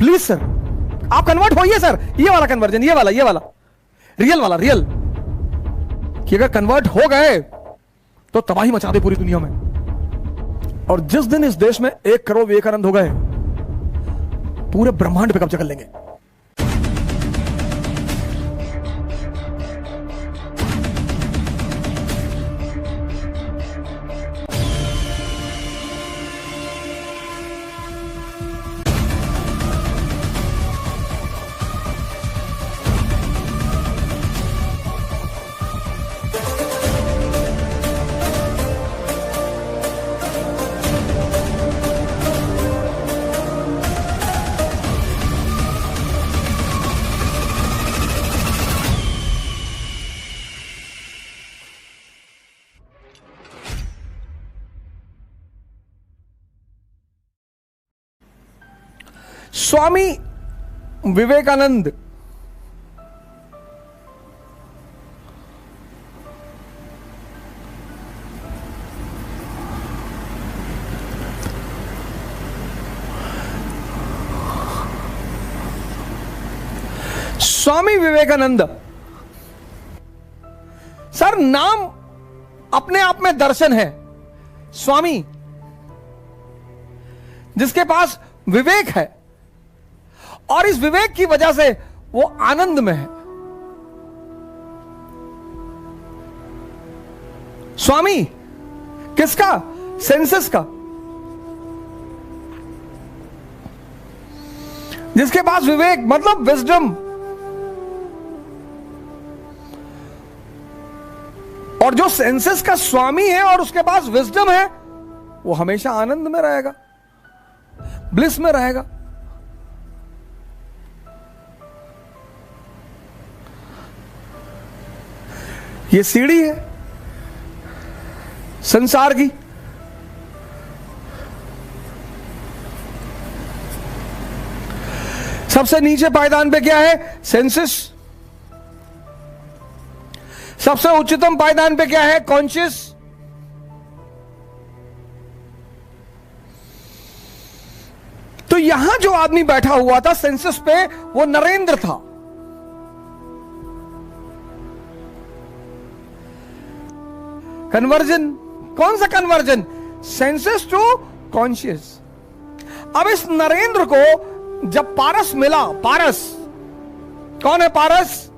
Please sir, आप convert होइए sir. ये वाला कन्वर्जन, ये वाला रियल वाला, रियल, कि अगर कन्वर्ट हो गए तो तबाही मचा दे पूरी दुनिया में। और जिस दिन इस देश में 1 करोड़ विवेकानंद हो गए, पूरे ब्रह्मांड पे कब्जा कर लेंगे। स्वामी विवेकानंद सर, नाम अपने आप में दर्शन है। स्वामी, जिसके पास विवेक है और इस विवेक की वजह से वो आनंद में है। स्वामी किसका? सेंसेस का। जिसके पास विवेक मतलब विजडम, और जो सेंसेस का स्वामी है और उसके पास विजडम है, वो हमेशा आनंद में रहेगा, ब्लिस में रहेगा। ये सीढ़ी है संसार की। सबसे नीचे पायदान पे क्या है? सेंसेस। सबसे उच्चतम पायदान पे क्या है? कॉन्शियस। तो यहां जो आदमी बैठा हुआ था सेंसस पे, वो नरेंद्र था। कन्वर्जन, कौन सा कन्वर्जन? Census to conscious. अब इस नरेंद्र को जब पारस मिला, पारस कौन है? पारस,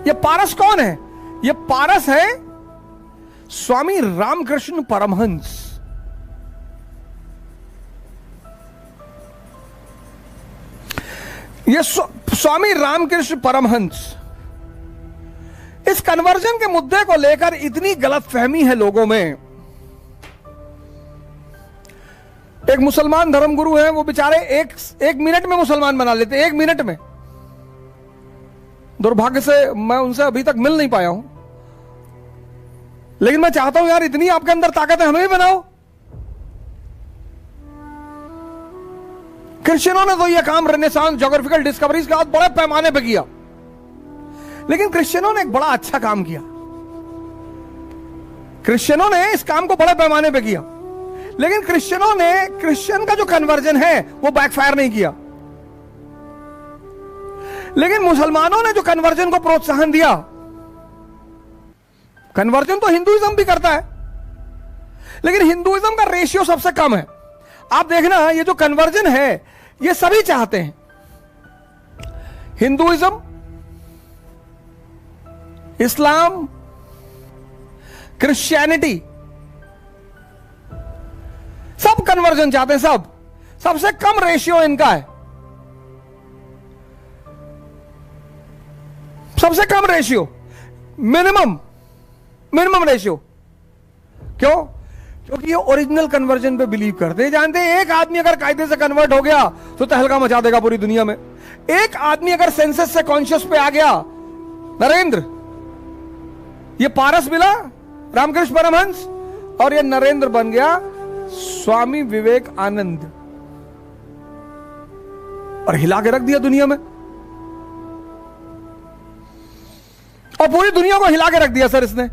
ये पारस कौन है? ये पारस है स्वामी रामकृष्ण परमहंस। ये स्वामी रामकृष्ण परमहंस। इस कन्वर्जन के मुद्दे को लेकर इतनी गलतफहमी है लोगों में। एक मुसलमान धर्मगुरु है, वो बेचारे एक मिनट में मुसलमान बना लेते, 1 मिनट में। दुर्भाग्य से मैं उनसे अभी तक मिल नहीं पाया हूं, लेकिन मैं चाहता हूं यार, इतनी आपके अंदर ताकत है, हमें भी बनाओ। क्रिश्चियनों ने तो यह काम रेनेसांस, ज्योग्राफिकल डिस्कवरीज के बाद बड़े पैमाने पर किया, लेकिन क्रिश्चियनों ने एक बड़ा अच्छा काम किया। क्रिश्चियनों ने इस काम को बड़े पैमाने पे किया, लेकिन क्रिश्चियन का जो कन्वर्जन है वो बैकफायर नहीं किया। लेकिन मुसलमानों ने जो कन्वर्जन को प्रोत्साहन दिया, कन्वर्जन तो हिंदुइज्म भी करता है, लेकिन हिंदुइज्म का रेशियो सबसे कम है। आप देखना, ये जो कन्वर्जन है ये सभी चाहते हैं। हिंदुइज्म, इस्लाम, क्रिश्चियनिटी, सब कन्वर्जन चाहते हैं। सबसे कम रेशियो इनका है, सबसे कम रेशियो, मिनिमम रेशियो। क्यों? क्योंकि ये ओरिजिनल कन्वर्जन पे बिलीव करते हैं। जानते हैं, एक आदमी अगर कायदे से कन्वर्ट हो गया तो तहलका मचा देगा पूरी दुनिया में। एक आदमी अगर सेंसस से कॉन्शियस पे आ गया, नरेंद्र, ये पारस मिला रामकृष्ण परमहंस, और ये नरेंद्र बन गया स्वामी विवेकानंद, और हिला के रख दिया दुनिया में, और पूरी दुनिया को हिला के रख दिया सर इसने।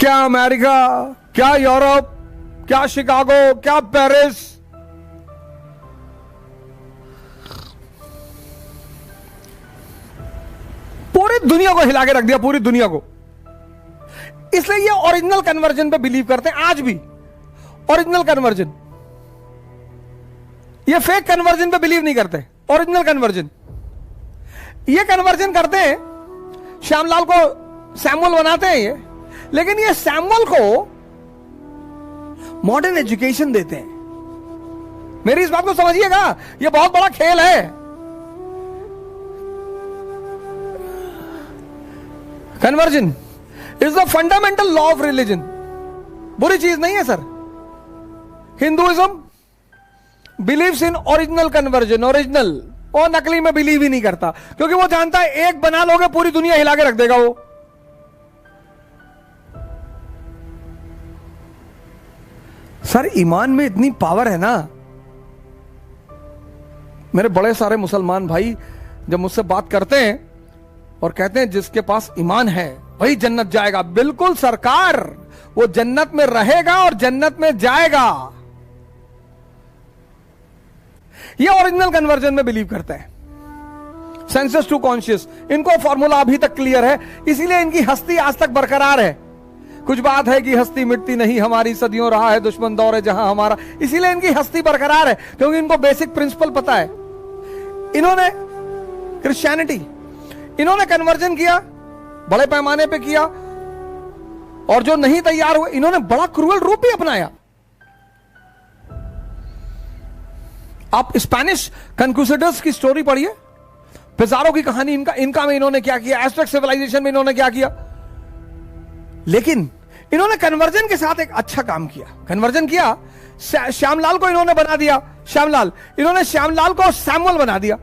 क्या अमेरिका, क्या यूरोप, क्या शिकागो, क्या पेरिस, पूरी दुनिया को हिला के रख दिया, पूरी दुनिया को। इसलिए ये ओरिजिनल कन्वर्जन पे बिलीव करते हैं आज भी, ओरिजिनल कन्वर्जन। ये फेक कन्वर्जन पे बिलीव नहीं करते, ओरिजिनल कन्वर्जन। ये कन्वर्जन करते हैं, श्यामलाल को सैमुअल बनाते हैं ये, लेकिन ये सैमुअल को मॉडर्न एजुकेशन देते हैं। मेरी इस बात को समझिएगा, ये बहुत बड़ा खेल है। Conversion is the fundamental law of religion. बुरी चीज नहीं है sir. Hinduism believes in original conversion, original. और नकली में बिलीव ही नहीं करता, क्योंकि वो जानता है एक बना लोगे पूरी दुनिया हिला के रख देगा वो। सर ईमान में इतनी पावर है ना। मेरे बड़े सारे मुसलमान भाई जब मुझसे बात करते हैं और कहते हैं जिसके पास ईमान है वही जन्नत जाएगा। बिल्कुल सरकार, वो जन्नत में रहेगा और जन्नत में जाएगा। ये ओरिजिनल कन्वर्जन में बिलीव करते हैं। सेंसेस टू कॉन्शियस, इनको फॉर्मूला अभी तक क्लियर है, इसीलिए इनकी हस्ती आज तक बरकरार है। कुछ बात है कि हस्ती मिटती नहीं हमारी, सदियों रहा है दुश्मन दौर है जहां हमारा, इसीलिए इनकी हस्ती बरकरार है, क्योंकि इनको बेसिक प्रिंसिपल पता है। इन्होंने क्रिश्चियनिटी, इन्होंने कन्वर्जन किया, बड़े पैमाने पे किया, और जो नहीं तैयार हुए इन्होंने बड़ा क्रूअल रूप भी अपनाया। आप स्पेनिश कन्क्विजिटर्स की स्टोरी पढ़िए, पिज़ारो की कहानी, इनका में इन्होंने क्या किया, एस्टेक सिविलाइजेशन में इन्होंने क्या किया। लेकिन इन्होंने कन्वर्जन के साथ एक अच्छा काम किया। कन्वर्जन किया, श्यामलाल को इन्होंने बना दिया श्यामलाल, इन्होंने श्यामलाल को सैमुअल बना दिया।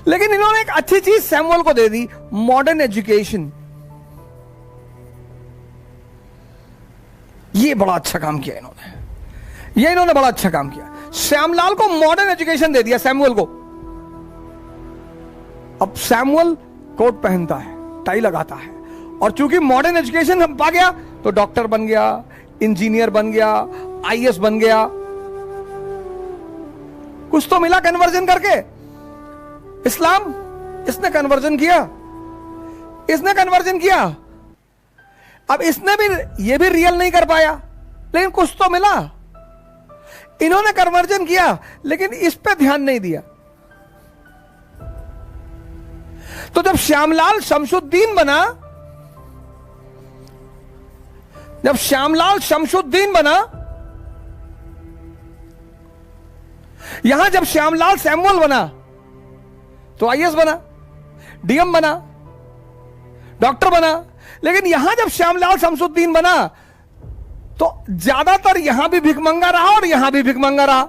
लेकिन इन्होंने एक अच्छी चीज सैमुअल को दे दी, मॉडर्न एजुकेशन। ये बड़ा अच्छा काम किया इन्होंने बड़ा अच्छा काम किया। श्यामलाल को मॉडर्न एजुकेशन दे दिया, सैमुअल को। अब सैमुअल कोट पहनता है, टाई लगाता है, और चूंकि मॉडर्न एजुकेशन पा गया तो डॉक्टर बन गया, इंजीनियर बन गया, आईएएस बन गया। कुछ तो मिला कन्वर्जन करके। इस्लाम, इसने कन्वर्जन किया, इसने कन्वर्जन किया। अब इसने भी ये भी रियल नहीं कर पाया, लेकिन कुछ तो मिला। इन्होंने कन्वर्जन किया लेकिन इस पे ध्यान नहीं दिया। तो जब श्यामलाल शमशुद्दीन बना, जब श्यामलाल शमशुद्दीन बना, यहां जब श्यामलाल सैमुअल बना तो आईएएस बना, डीएम बना, डॉक्टर बना। लेकिन यहां जब श्यामलाल शमशुद्दीन बना तो ज्यादातर यहां भी भिखमंगा रहा और यहां भी भिखमंगा रहा।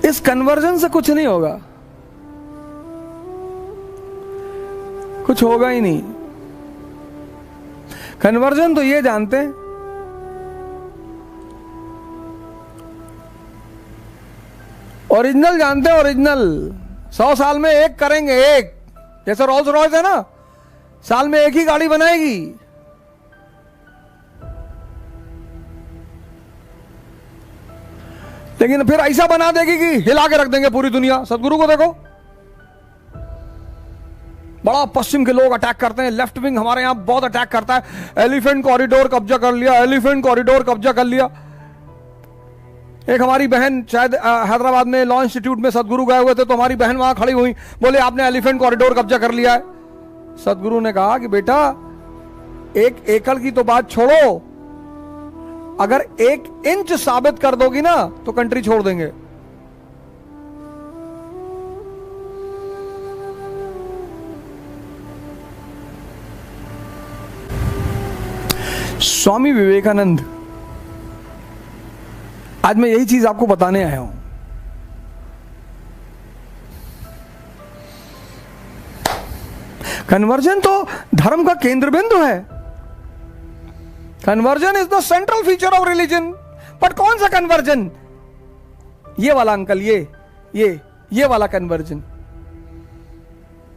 इस कन्वर्जन से कुछ नहीं होगा, कुछ होगा ही नहीं। कन्वर्जन तो ये जानते हैं ओरिजिनल, जानते हैं ओरिजिनल। 100 साल में एक करेंगे, एक, जैसे रोल्स रॉयस है ना, साल में एक ही गाड़ी बनाएगी। लेकिन फिर ऐसा बना देगी कि हिला के रख देंगे पूरी दुनिया। सदगुरु को देखो, बड़ा पश्चिम के लोग अटैक करते हैं, लेफ्ट विंग हमारे यहां बहुत अटैक करता है। एलिफेंट कॉरिडोर कब्जा कर लिया, एलिफेंट कॉरिडोर कब्जा कर लिया। एक हमारी बहन शायद हैदराबाद में लॉ इंस्टीट्यूट में सदगुरु गए हुए थे, तो हमारी बहन वहां खड़ी हुई, बोले आपने एलिफेंट कॉरिडोर कब्जा कर लिया है। सदगुरु ने कहा कि बेटा 1 एकड़ की तो बात छोड़ो, अगर 1 इंच साबित कर दोगी ना तो कंट्री छोड़ देंगे। स्वामी विवेकानंद, आज मैं यही चीज आपको बताने आया हूं। कन्वर्जन तो धर्म का केंद्र बिंदु है। Conversion is the central feature of religion. But कौन सा कन्वर्जन? ये वाला अंकल, ये वाला कन्वर्जन,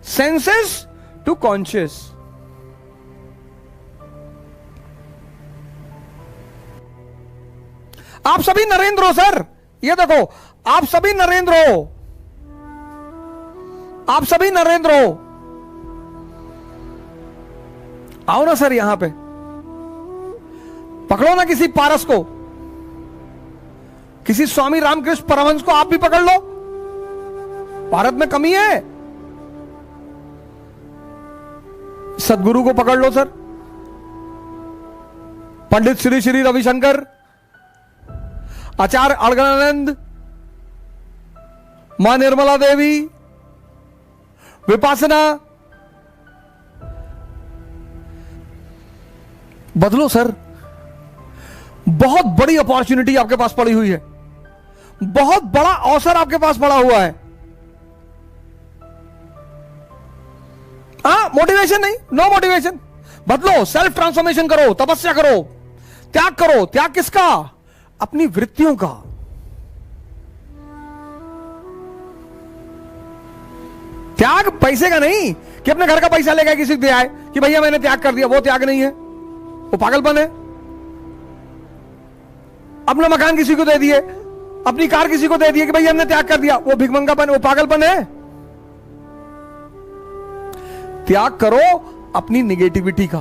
सेंसेस टू कॉन्शियस। आप सभी नरेंद्र हो सर, ये देखो, आप सभी नरेंद्र हो, आप सभी नरेंद्र हो। आओ ना सर यहां पे, पकड़ो ना किसी पारस को, किसी स्वामी रामकृष्ण परमहंस को आप भी पकड़ लो। भारत में कमी है, सदगुरु को पकड़ लो सर, पंडित श्री श्री रविशंकर, आचार्य अड़गड़ानंद, मां निर्मला देवी, विपासना। बदलो सर, बहुत बड़ी अपॉर्चुनिटी आपके पास पड़ी हुई है, बहुत बड़ा अवसर आपके पास पड़ा हुआ है। मोटिवेशन नहीं, नो मोटिवेशन, बदलो, सेल्फ ट्रांसफॉर्मेशन करो, तपस्या करो, त्याग करो। त्याग किसका? अपनी वृत्तियों का। त्याग पैसे का नहीं कि अपने घर का पैसा लेकर किसी को दे आए कि भैया मैंने त्याग कर दिया, वो त्याग नहीं है, वो पागलपन है। अपना मकान किसी को दे दिए, अपनी कार किसी को दे दिए कि भैया हमने त्याग कर दिया, वो भिखमंगापन, वो पागलपन है। त्याग करो अपनी निगेटिविटी का,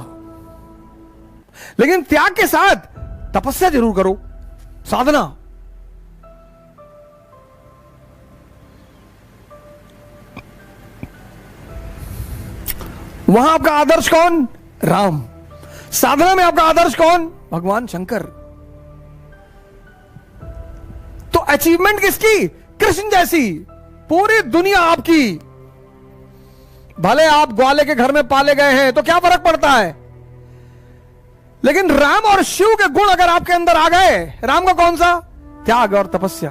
लेकिन त्याग के साथ तपस्या जरूर करो, साधना। वहां आपका आदर्श कौन? राम। साधना में आपका आदर्श कौन? भगवान शंकर। तो अचीवमेंट किसकी? कृष्ण जैसी। पूरी दुनिया आपकी। भले आप ग्वाले के घर में पाले गए हैं तो क्या फर्क पड़ता है, लेकिन राम और शिव के गुण अगर आपके अंदर आ गए, राम का कौन सा? त्याग और तपस्या।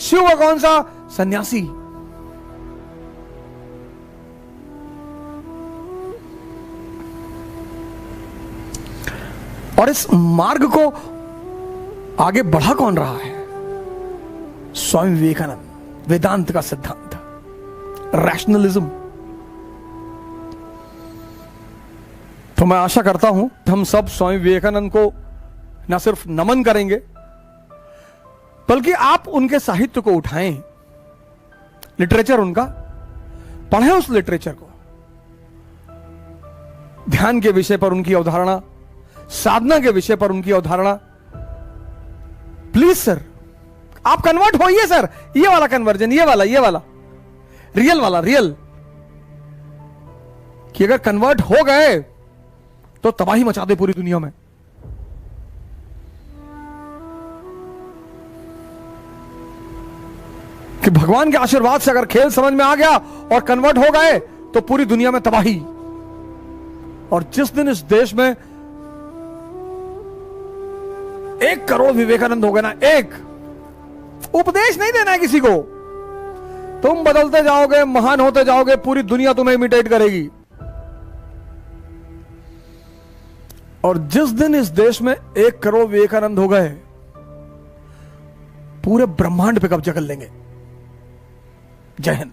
शिव का कौन सा? सन्यासी। और इस मार्ग को आगे बढ़ा कौन रहा है? स्वामी विवेकानंद, वेदांत का सिद्धांत, रैशनलिज्म। तो मैं आशा करता हूं हम सब स्वामी विवेकानंद को न सिर्फ नमन करेंगे, बल्कि आप उनके साहित्य को उठाएं, लिटरेचर उनका पढ़ें, उस लिटरेचर को। ध्यान के विषय पर उनकी अवधारणा, साधना के विषय पर उनकी अवधारणा। प्लीज सर, आप कन्वर्ट होइए सर। ये वाला कन्वर्जन, ये वाला रियल वाला, रियल, कि अगर कन्वर्ट हो गए तो तबाही मचा दे पूरी दुनिया में। कि भगवान के आशीर्वाद से अगर खेल समझ में आ गया और कन्वर्ट हो गए तो पूरी दुनिया में तबाही। और जिस दिन इस देश में 1 करोड़ विवेकानंद हो गए ना, एक उपदेश नहीं देना है किसी को, तुम बदलते जाओगे, महान होते जाओगे, पूरी दुनिया तुम्हें इमिटेट करेगी। और जिस दिन इस देश में 1 करोड़ विवेकानंद हो गए, पूरे ब्रह्मांड पे कब्जा कर लेंगे। जय हिंद।